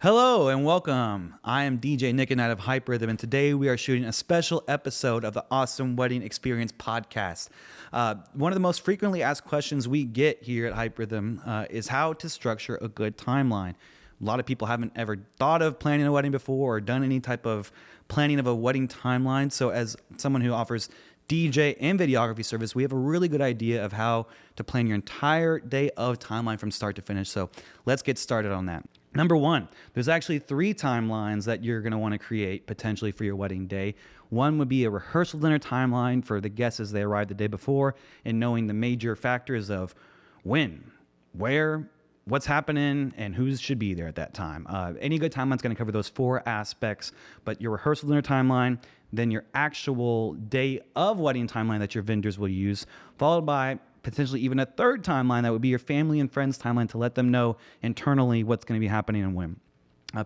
Hello and welcome. I am DJ Nick and Knight of Rhythm, and today we are shooting a special episode of the Awesome Wedding Experience podcast. One of the most frequently asked questions we get here at Rhythm is how to structure a good timeline. A lot of people haven't ever thought of planning a wedding before or done any type of planning of a wedding timeline. So as someone who offers DJ and videography service, we have a really good idea of how to plan your entire day of timeline from start to finish. So let's get started on that. Number one, there's actually 3 timelines that you're going to want to create potentially for your wedding day. One would be a rehearsal dinner timeline for the guests as they arrive the day before and knowing the major factors of when, where, what's happening, and who should be there at that time. Any good timeline is going to cover those 4 aspects, but your rehearsal dinner timeline, then your actual day of wedding timeline that your vendors will use, followed by potentially even a 3rd timeline that would be your family and friends timeline to let them know internally what's going to be happening and when.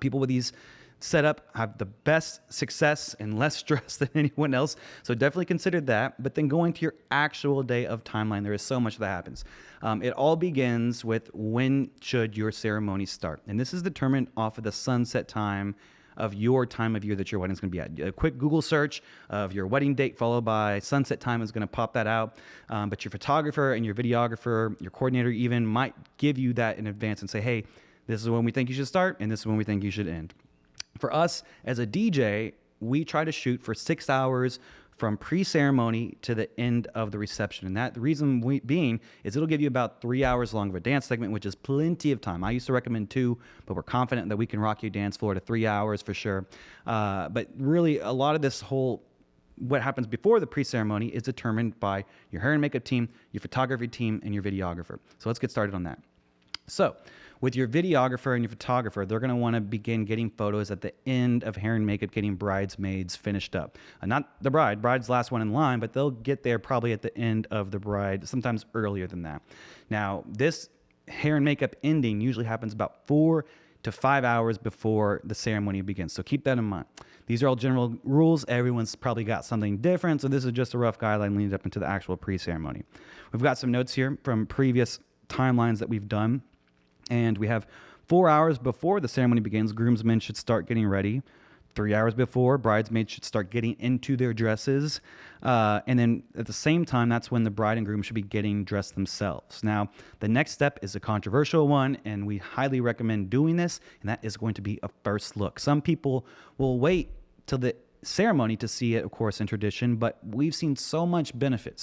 People with these set up have the best success and less stress than anyone else, so definitely consider that. But then going to your actual day of timeline, there is so much that happens. It all begins with when should your ceremony start, and this is determined off of the sunset time of your time of year that your wedding is going to be at. A quick Google search of your wedding date followed by sunset time is going to pop that out. But your photographer and your videographer, your coordinator even, might give you that in advance and say, hey, this is when we think you should start and this is when we think you should end. For us as a DJ, we try to shoot for 6 hours from pre-ceremony to the end of the reception. And that the reason being is it'll give you about 3 hours long of a dance segment, which is plenty of time. I used to recommend 2, but we're confident that we can rock your dance floor to 3 hours for sure. But really, a lot of this whole what happens before the pre-ceremony is determined by your hair and makeup team, your photography team, and your videographer. So let's get started on that. So with your videographer and your photographer, they're going to want to begin getting photos at the end of hair and makeup, getting bridesmaids finished up. Not the bride. Bride's the last one in line, but they'll get there probably at the end of the bride, sometimes earlier than that. Now, this hair and makeup ending usually happens about 4 to 5 hours before the ceremony begins. So keep that in mind. These are all general rules. Everyone's probably got something different, so this is just a rough guideline leading up into the actual pre-ceremony. We've got some notes here from previous timelines that we've done. And we have 4 hours before the ceremony begins, groomsmen should start getting ready. 3 hours before, bridesmaids should start getting into their dresses. And then at the same time, that's when the bride and groom should be getting dressed themselves. Now, the next step is a controversial one, and we highly recommend doing this, and that is going to be a first look. Some people will wait till the ceremony to see it, of course, in tradition, but we've seen so much benefit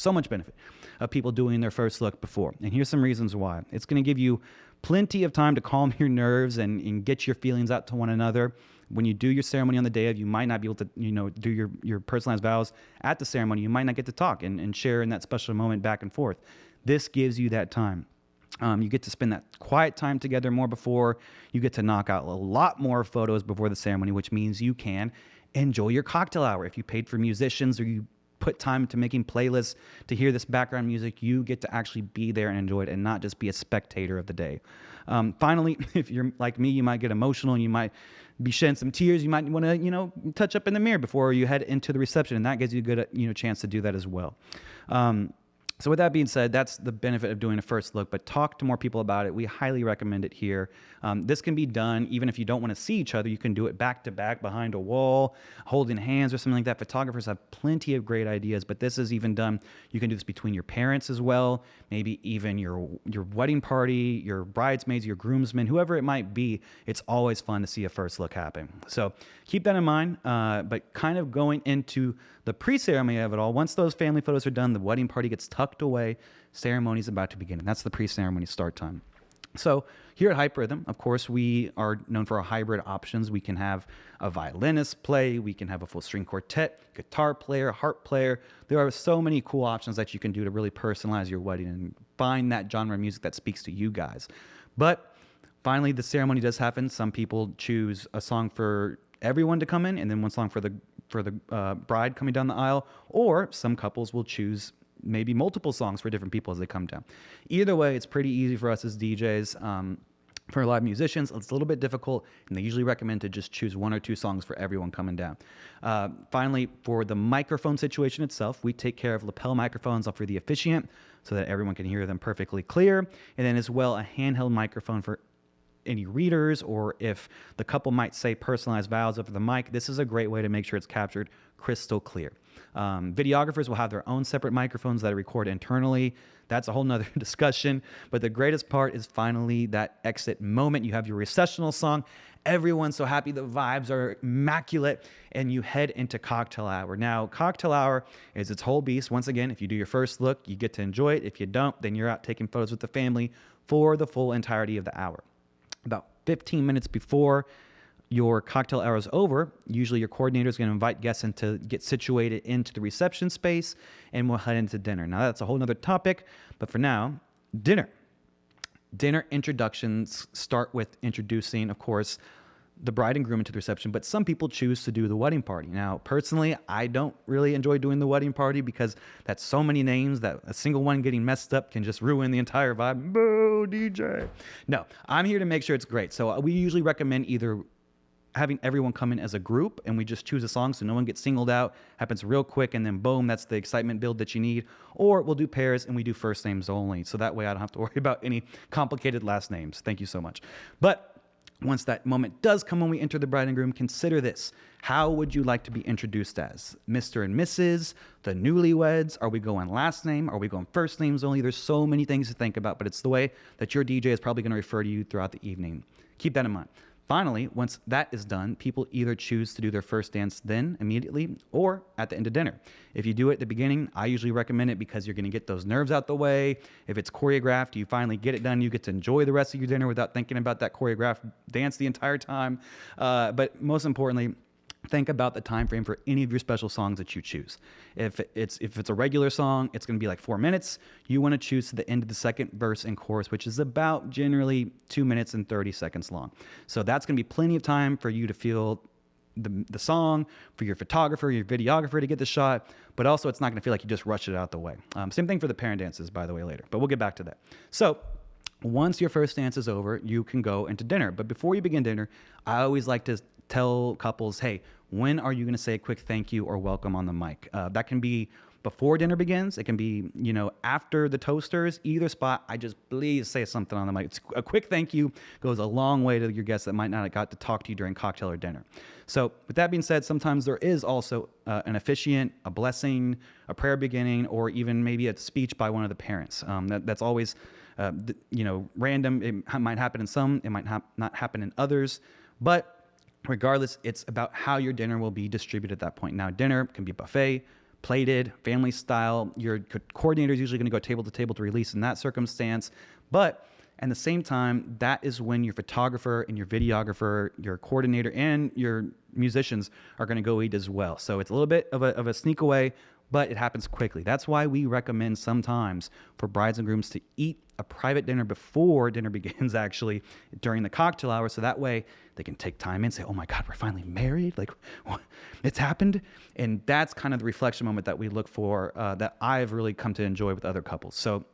of people doing their first look before. And here's some reasons why. It's going to give you plenty of time to calm your nerves and get your feelings out to one another. When you do your ceremony on the day of, you might not be able to, do your personalized vows at the ceremony. You might not get to talk and share in that special moment back and forth. This gives you that time. You get to spend that quiet time together more before. You get to knock out a lot more photos before the ceremony, which means you can enjoy your cocktail hour. If you paid for musicians or you put time to making playlists to hear this background music, you get to actually be there and enjoy it and not just be a spectator of the day. Finally, if you're like me, you might get emotional and you might be shedding some tears. You might want to, touch up in the mirror before you head into the reception, and that gives you a good, chance to do that as well. So with that being said, that's the benefit of doing a first look, but talk to more people about it. We highly recommend it here. This can be done even if you don't want to see each other. You can do it back to back behind a wall, holding hands or something like that. Photographers have plenty of great ideas, but this is even done. You can do this between your parents as well, maybe even your wedding party, your bridesmaids, your groomsmen, whoever it might be. It's always fun to see a first look happen. So keep that in mind, but kind of going into the pre-ceremony of it all, once those family photos are done, the wedding party gets tucked away, ceremony is about to begin, and that's the pre-ceremony start time. So here at Rhythm, of course, we are known for our hybrid options. We can have a violinist play, we can have a full string quartet, guitar player, harp player. There are so many cool options that you can do to really personalize your wedding and find that genre of music that speaks to you guys. But finally, the ceremony does happen. Some people choose a song for everyone to come in, and then one song for the bride coming down the aisle, or some couples will choose maybe multiple songs for different people as they come down. Either way, it's pretty easy for us as DJs. For live musicians, it's a little bit difficult, and they usually recommend to just choose 1 or 2 songs for everyone coming down. Finally, for the microphone situation itself, we take care of lapel microphones for the officiant so that everyone can hear them perfectly clear, and then as well a handheld microphone for any readers, or if the couple might say personalized vows over the mic, this is a great way to make sure it's captured crystal clear. Videographers will have their own separate microphones that are recorded internally. That's a whole nother discussion. But the greatest part is finally that exit moment. You have your recessional song. Everyone's so happy. The vibes are immaculate. And you head into cocktail hour. Now, cocktail hour is its whole beast. Once again, if you do your first look, you get to enjoy it. If you don't, then you're out taking photos with the family for the full entirety of the hour. About 15 minutes before your cocktail hour is over, usually your coordinator is going to invite guests in to get situated into the reception space, and we'll head into dinner. Now, that's a whole nother topic, but for now, dinner. Dinner introductions start with introducing, of course, the bride and groom into the reception, but some people choose to do the wedding party. Now, personally, I don't really enjoy doing the wedding party because that's so many names that a single one getting messed up can just ruin the entire vibe. Boo, DJ. No, I'm here to make sure it's great. So we usually recommend either having everyone come in as a group and we just choose a song so no one gets singled out, happens real quick, and then boom, that's the excitement build that you need. Or we'll do pairs and we do first names only. So that way I don't have to worry about any complicated last names. Thank you so much. But once that moment does come when we enter the bride and groom, consider this. How would you like to be introduced as? Mr. and Mrs., the newlyweds? Are we going last name? Are we going first names only? There's so many things to think about, but it's the way that your DJ is probably going to refer to you throughout the evening. Keep that in mind. Finally, once that is done, people either choose to do their first dance then, immediately, or at the end of dinner. If you do it at the beginning, I usually recommend it because you're going to get those nerves out the way. If it's choreographed, you finally get it done. You get to enjoy the rest of your dinner without thinking about that choreographed dance the entire time. But most importantly, think about the time frame for any of your special songs that you choose. If it's a regular song, it's going to be like 4 minutes. You want to choose to the end of the second verse and chorus, which is about generally 2 minutes and 30 seconds long. So that's going to be plenty of time for you to feel the song, for your photographer, your videographer to get the shot, but also it's not going to feel like you just rushed it out the way. Same thing for the parent dances, by the way, later, but we'll get back to that. So once your first dance is over, you can go into dinner. But before you begin dinner, I always like to tell couples, hey, when are you going to say a quick thank you or welcome on the mic? That can be before dinner begins. It can be, after the toasters, either spot. I just please say something on the mic. A quick thank you goes a long way to your guests that might not have got to talk to you during cocktail or dinner. So with that being said, sometimes there is also an officiant, a blessing, a prayer beginning, or even maybe a speech by one of the parents. That's always, random. It might happen in some, it might not happen in others, but regardless, it's about how your dinner will be distributed at that point. Now, dinner can be buffet, plated, family style. Your coordinator is usually going to go table to table to release in that circumstance. But at the same time, that is when your photographer and your videographer, your coordinator, and your musicians are going to go eat as well. So it's a little bit of a sneak away, but it happens quickly. That's why we recommend sometimes for brides and grooms to eat a private dinner before dinner begins, actually, during the cocktail hour. So that way they can take time and say, oh my God, we're finally married. Like, it's happened. And that's kind of the reflection moment that we look for, that I've really come to enjoy with other couples. So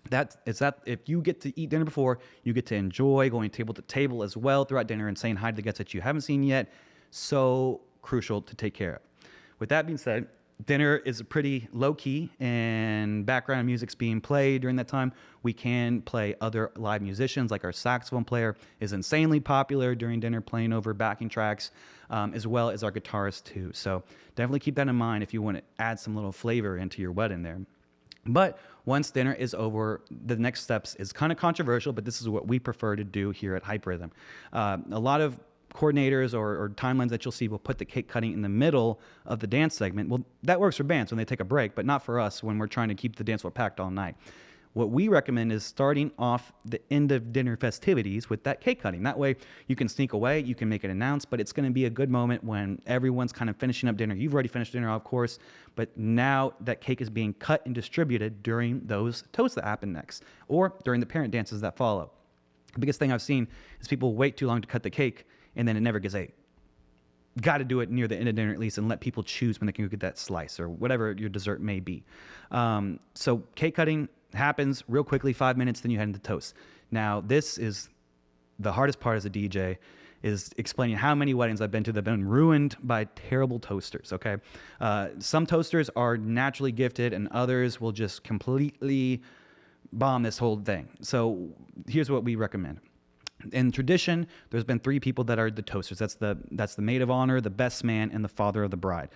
that if you get to eat dinner before, you get to enjoy going table to table as well throughout dinner and saying hi to the guests that you haven't seen yet. So crucial to take care of. With that being said, dinner is pretty low-key and background music's being played during that time. We can play other live musicians, like our saxophone player is insanely popular during dinner, playing over backing tracks, as well as our guitarist too. So definitely keep that in mind if you want to add some little flavor into your wedding there. But once dinner is over, the next steps is kind of controversial, but this is what we prefer to do here at Hype Rhythm. A lot of coordinators or timelines that you'll see will put the cake cutting in the middle of the dance segment. Well, that works for bands when they take a break, but not for us when we're trying to keep the dance floor packed all night. What we recommend is starting off the end of dinner festivities with that cake cutting. That way you can sneak away, you can make it announced, but it's going to be a good moment when everyone's kind of finishing up dinner. You've already finished dinner, of course, but now that cake is being cut and distributed during those toasts that happen next, or during the parent dances that follow. The biggest thing I've seen is people wait too long to cut the cake, and then it never gets ate. Got to do it near the end of dinner at least and let people choose when they can go get that slice or whatever your dessert may be. So cake cutting happens real quickly, 5 minutes, then you head into toast. Now, this is the hardest part as a DJ, is explaining how many weddings I've been to that have been ruined by terrible toasters, okay? Some toasters are naturally gifted and others will just completely bomb this whole thing. So here's what we recommend. In tradition, there's been three people that are the toasters. That's the maid of honor, the best man, and the father of the bride.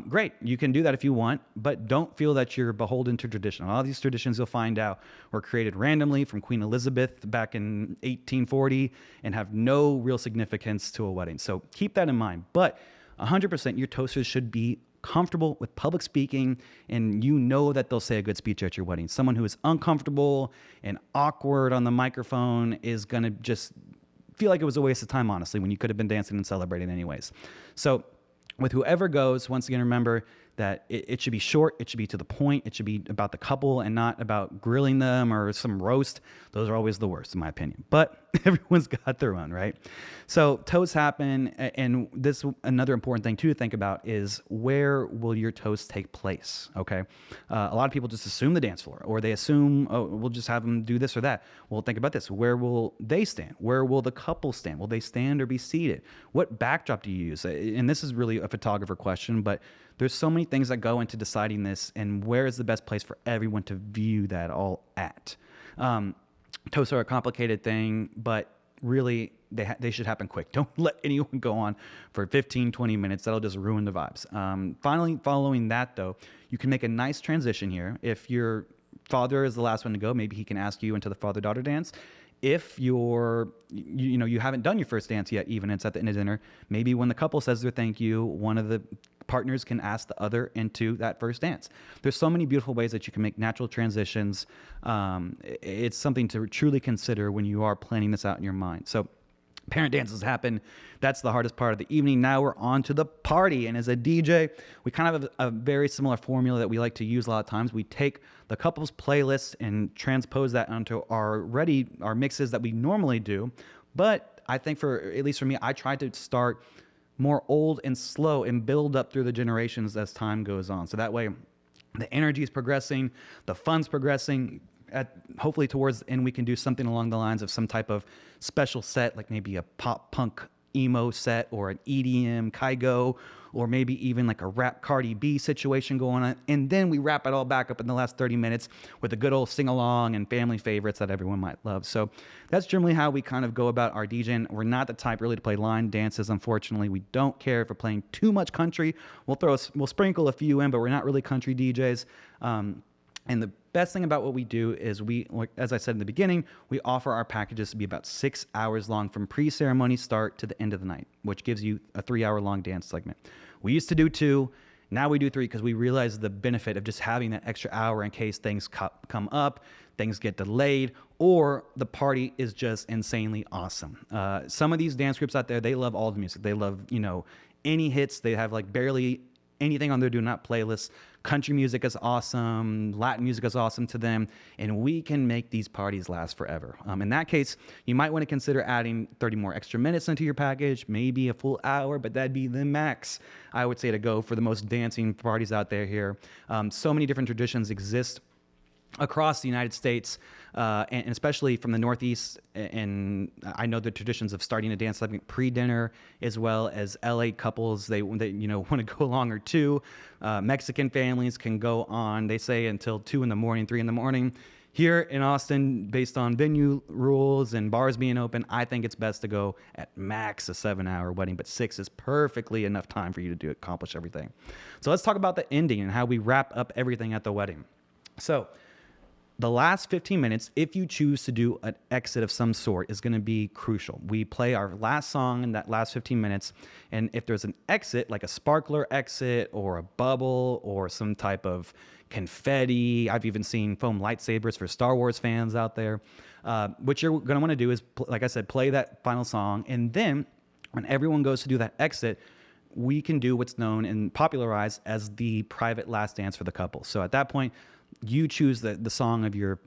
Great, you can do that if you want, but don't feel that you're beholden to tradition. A lot of these traditions you'll find out were created randomly from Queen Elizabeth back in 1840 and have no real significance to a wedding. So keep that in mind. But 100% your toasters should be comfortable with public speaking, and you know that they'll say a good speech at your wedding. Someone who is uncomfortable and awkward on the microphone is going to just feel like it was a waste of time, honestly, when you could have been dancing and celebrating anyways. So with whoever goes, once again, remember that it should be short, it should be to the point, it should be about the couple and not about grilling them or some roast. Those are always the worst, in my opinion. But everyone's got their own, right? So toasts happen, and this another important thing too to think about is where will your toast take place? Okay, a lot of people just assume the dance floor, or they assume, oh, we'll just have them do this or that. Well, think about this: where will they stand? Where will the couple stand? Will they stand or be seated? What backdrop do you use? And this is really a photographer question, but there's so many things that go into deciding this, and where is the best place for everyone to view that all at. Toasts are a complicated thing, but really they should happen quick. Don't let anyone go on for 15, 20 minutes. That'll just ruin the vibes. Finally, following that though, you can make a nice transition here. If your father is the last one to go, maybe he can ask you into the father-daughter dance. If you haven't done your first dance yet, even it's at the end of dinner, maybe when the couple says their thank you, one of the partners can ask the other into that first dance. There's so many beautiful ways that you can make natural transitions. It's something to truly consider when you are planning this out in your mind. So parent dances happen. That's the hardest part of the evening. Now we're on to the party. And as a DJ, we kind of have a very similar formula that we like to use a lot of times. We take the couple's playlist and transpose that onto our mixes that we normally do. But I think at least for me, I try to start more old and slow and build up through the generations as time goes on. So that way the energy is progressing, the fun's progressing. Hopefully towards the end, we can do something along the lines of some type of special set, like maybe a pop punk emo set or an EDM Kygo, or maybe even like a rap Cardi B situation going on. And then we wrap it all back up in the last 30 minutes with a good old sing along and family favorites that everyone might love. So that's generally how we kind of go about our DJing. We're not the type really to play line dances. Unfortunately, we don't care if we're playing too much country. We'll sprinkle a few in, but we're not really country DJs. And the best thing about what we do is as I said in the beginning, we offer our packages to be about 6 hours long from pre-ceremony start to the end of the night, which gives you a 3-hour-long dance segment. We used to do 2. Now we do 3 because we realize the benefit of just having that extra hour in case things come up, things get delayed, or the party is just insanely awesome. Some of these dance groups out there, they love all the music. They love, any hits. They have like barely anything on their do not playlist. Country music is awesome. Latin music is awesome to them. And we can make these parties last forever. In that case, you might want to consider adding 30 more extra minutes into your package, maybe a full hour, but that'd be the max, I would say, to go for the most dancing parties out there here. So many different traditions exist across the United States, and especially from the Northeast. And I know the traditions of starting a dance like pre-dinner, as well as LA couples, they want to go longer too. Mexican families can go on, they say, until 2 in the morning, 3 in the morning. Here in Austin, based on venue rules and bars being open, I think it's best to go at max a 7-hour wedding, but 6 is perfectly enough time for you to accomplish everything. So let's talk about the ending and how we wrap up everything at the wedding. So the last 15 minutes, if you choose to do an exit of some sort, is going to be crucial. We play our last song in that last 15 minutes, and if there's an exit, like a sparkler exit or a bubble or some type of confetti, I've even seen foam lightsabers for Star Wars fans out there, what you're going to want to do is, like I said, play that final song, and then when everyone goes to do that exit, we can do what's known and popularized as the private last dance for the couple. So at that point, you choose the song of your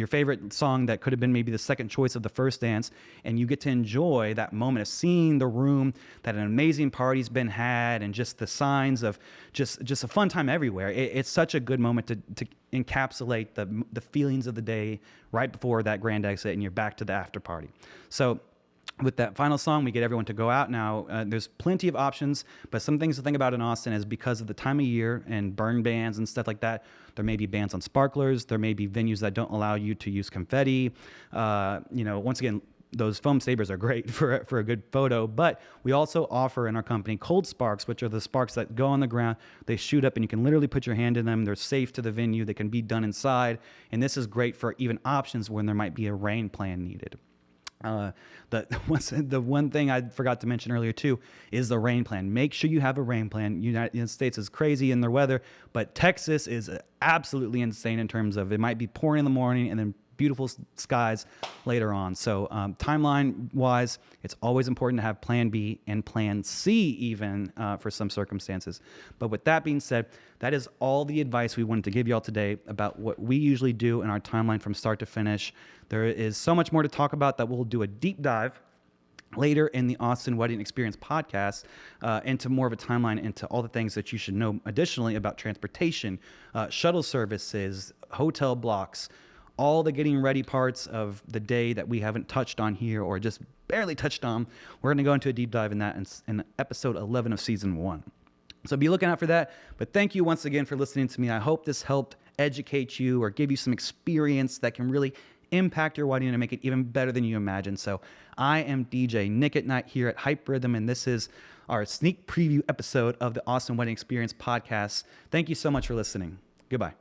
favorite song that could have been maybe the second choice of the first dance, and you get to enjoy that moment of seeing the room, that an amazing party's been had, and just the signs of just a fun time everywhere. It's such a good moment to encapsulate the feelings of the day right before that grand exit, and you're back to the after party. So with that final song, we get everyone to go out. Now, there's plenty of options, but some things to think about in Austin is because of the time of year and burn bans and stuff like that, there may be bans on sparklers. There may be venues that don't allow you to use confetti. Once again, those foam sabers are great for a good photo, but we also offer in our company cold sparks, which are the sparks that go on the ground. They shoot up and you can literally put your hand in them. They're safe to the venue. They can be done inside. And this is great for even options when there might be a rain plan needed. The one thing I forgot to mention earlier too is the rain plan. Make sure you have a rain plan. United States is crazy in their weather, but Texas is absolutely insane in terms of it might be pouring in the morning and then beautiful skies later on. So timeline wise, it's always important to have plan B and plan C even for some circumstances. But with that being said, that is all the advice we wanted to give y'all today about what we usually do in our timeline from start to finish. There is so much more to talk about that we'll do a deep dive later in the Austin Wedding Experience podcast into more of a timeline into all the things that you should know additionally about transportation, shuttle services, hotel blocks, all the getting ready parts of the day that we haven't touched on here or just barely touched on. We're going to go into a deep dive in that in episode 11 of season 1. So be looking out for that. But thank you once again for listening to me. I hope this helped educate you or give you some experience that can really impact your wedding and make it even better than you imagined. So I am DJ Nick at Night here at Hype Rhythm, and this is our sneak preview episode of the Austin Wedding Experience podcast. Thank you so much for listening. Goodbye.